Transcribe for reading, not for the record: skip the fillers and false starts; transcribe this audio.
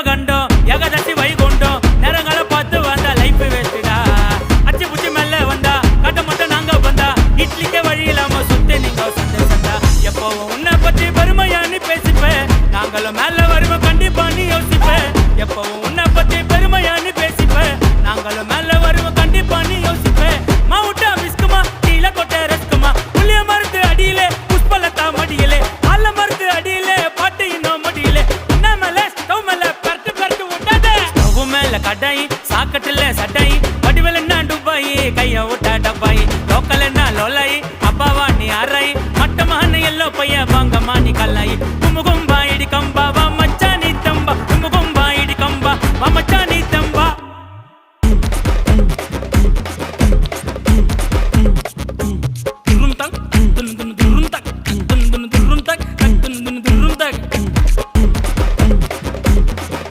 கண்டம் ஏகதசி வைகுண்டம் நேரங்களை பார்த்து வந்தா லைஃப் வேஸ்டா அச்சு புச்சி மேல வந்தா கட்ட மட்டும் நாங்க வந்தா இட்லிக்கே வழி இல்லாம சுத்தி நீங்க சந்தேசந்தா எப்பவும் உன்னை பத்தி பெருமையானு பேசிப்பேன் நாங்களும் மேல வருவோம் கண்டிப்பா நீ யோசிப்பேன் எப்பவும் உன்னை பத்தி பெருமையானு பேசிப்பேன் நாங்களும் மேல வருவோம் கண்டிப்பா நீ யோசிப்பேன் மாவுட்டா பிஸ்குமா கீழ கொட்ட ரஸ்குமா புளிய மருந்து அடியிலே புஷ்பலத்தா மடியிலே ஆல மருந்து அடியிலே பாட்டு இன்னும் மடியிலே உன்ன மேல ஸ்டவ் மேல பரட்டு பரட்டு விட்டாதே ஸ்டவ் மேல கடாயி சாக்கட்டுல சட்டாயி வடிவல் என்ன டுபாயி கைய விட்டா டப்பாயி லோக்கல் என்ன லோலாயி அப்பாவா நீ அறாயி மட்டமான எல்லோ பைய வாங்கம்மா